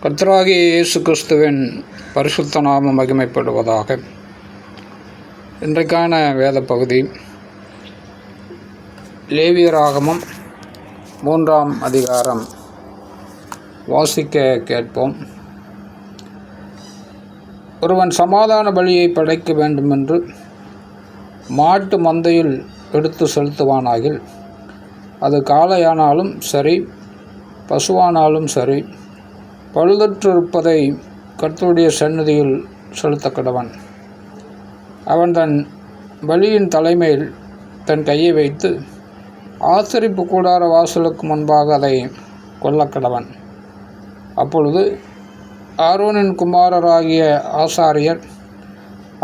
கர்த்தராகிய இயேசு கிறிஸ்துவின் பரிசுத்த நாமம் மகிமைப்படுவதாக. இன்றைக்கான வேத பகுதி லேவியராகமம் 3ஆம் அதிகாரம். வாசிக்க கேட்போம். ஒருவன் சமாதான பலியை படைக்க வேண்டுமென்று மாட்டு மந்தையில் எடுத்து செலுத்துவானாகில், அது காளையானாலும் சரி, பசுவானாலும் சரி, பழுதற்றிருப்பதை கர்த்தருடைய சந்நிதியில் செலுத்த கடவன். அவன் தன் பலியின் தலைமையில் தன் கையை வைத்து ஆசரிப்பு கூடார வாசலுக்கு முன்பாக அதை கொல்லக்கடவன். அப்பொழுது ஆரோனின் குமாரராகிய ஆசாரியர்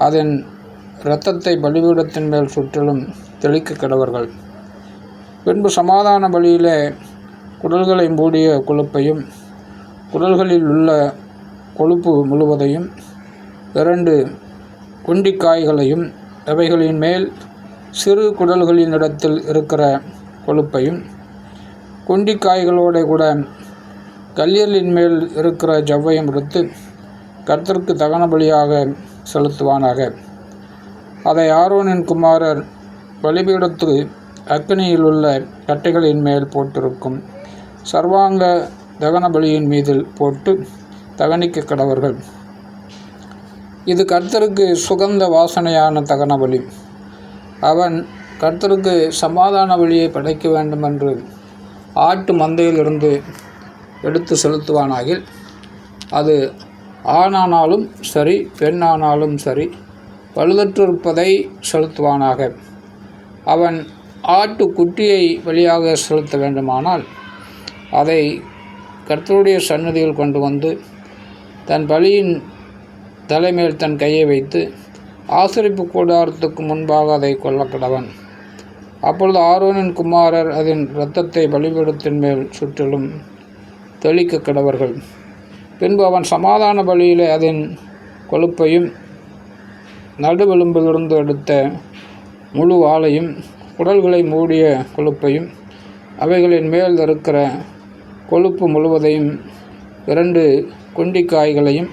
அதன் இரத்தத்தை பலிபீடத்தின் மேல் சுற்றிலும் தெளிக்க கடவர்கள். பின்பு சமாதான பலியிலே குடல்களை மூடிய கொழுப்பையும் குடல்களில் உள்ள கொழுப்பு முழுவதையும் 2 குண்டிக்காய்களையும் அவைகளின் மேல் சிறு குடல்களின் இடத்தில் இருக்கிற கொழுப்பையும் குண்டிக்காய்களோடு கூட கல்லீரலின் மேல் இருக்கிற ஜவ்வையும் எடுத்து கர்த்தருக்கு தகன பலியாக செலுத்துவானாக. அதை ஆரோனின் குமாரர் பலிபீடத்து அக்கினியில் உள்ள கட்டைகளின் மேல் போட்டிருக்கும் சர்வாங்க தகன பலியின் மீதில் போட்டு தகனிக்க கடவர்கள். இது கர்த்தருக்கு சுகந்த வாசனையான தகன பலி. அவன் கர்த்தருக்கு சமாதான பலியை படைக்க வேண்டுமென்று ஆட்டு மந்தையிலிருந்து எடுத்து செலுத்துவானாகில், அது ஆணானாலும் சரி, பெண்ணானாலும் சரி, பழுதற்றிருப்பதை செலுத்துவானாக. அவன் ஆட்டு குட்டியை பலியாக செலுத்த வேண்டுமானால் அதை கர்த்தருடைய சந்நிதியில் கொண்டு வந்து தன் பலியின் தலைமையில் தன் கையை வைத்து ஆசரிப்பு கூடாரத்துக்கு முன்பாக அதை கொல்லக்கடவன். அப்பொழுது ஆரோனின் குமாரர் அதன் இரத்தத்தை பலிபீடத்தின் மேல் சுற்றிலும் தெளிக்க கடவர்கள். பின்பு அவன் சமாதான பலியிலே அதன் கொழுப்பையும் நடுவெலும்பிலிருந்து எடுத்த முழு வாளையும் குடல்களை மூடிய கொழுப்பையும் அவைகளின் மேல் இருக்கிற கொழுப்பு முழுவதையும் 2 குண்டிக்காய்களையும்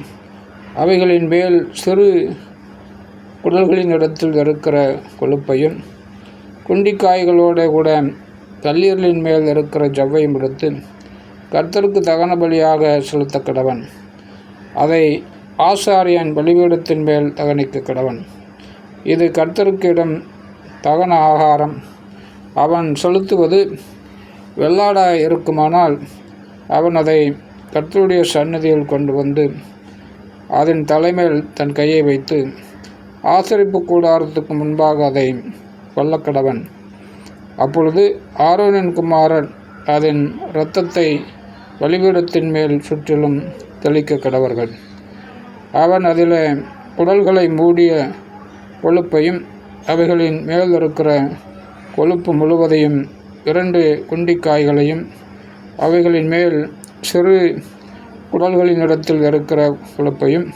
அவைகளின் மேல் சிறு குடல்களின் இடத்தில் இருக்கிற கொழுப்பையும் குண்டிக்காய்களோடு கூட கல்லீரலின் மேல் இருக்கிற ஜவ்வையும் எடுத்து கர்த்தருக்கு தகன பலியாக செலுத்த கடவன். அதை ஆசாரியன் பலிபீடத்தின் மேல் தகனிக்க கடவன். இது கர்த்தருக்கு இடம் தகன ஆகாரம். அவன் செலுத்துவது வெள்ளாடாய் இருக்குமானால் அவன் அதை கர்த்தருடைய சந்நிதியில் கொண்டு வந்து அதன் தலைமையில் தன் கையை வைத்து ஆசரிப்பு கூடாரத்துக்கு முன்பாக அதை கொல்லக்கடவன். அப்பொழுது ஆரோனின் குமாரர் அதன் இரத்தத்தை பலிபீடத்தின் மேல் சுற்றிலும் தெளிக்க கடவர்கள். அவன் அதில் குடல்களை மூடிய கொழுப்பையும் அவைகளின் மேல் இருக்கிற கொழுப்பு முழுவதையும் 2 குண்டிக்காய்களையும் அவைகளின் மேல் சிறு குடல்களின் இடத்தில் இருக்கிற கொழுப்பையும்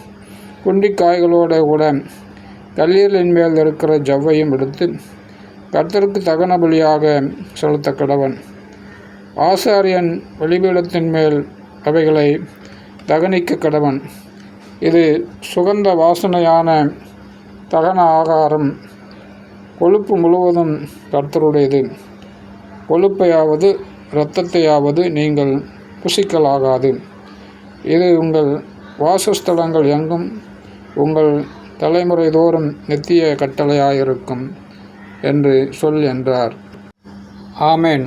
குண்டிக்காய்களோடு கூட கல்லீரலின் மேல் இருக்கிற ஜவ்வையும் எடுத்து கர்த்தருக்கு தகன பலியாக செலுத்த கடவன். ஆசாரியன் பலிபீடத்தின் மேல் அவைகளை தகனிக்க கடவன். இது சுகந்த வாசனையான தகன ஆகாரம். கொழுப்பு முழுவதும் கர்த்தருடையது. கொழுப்பையாவது இரத்தத்தையாவது நீங்கள் புசிக்கலாகாது. இது உங்கள் வாசஸ்தலங்கள் எங்கும் உங்கள் தலைமுறை தோறும் நித்திய கட்டளையாயிருக்கும் என்று சொல் என்றார். ஆமேன்.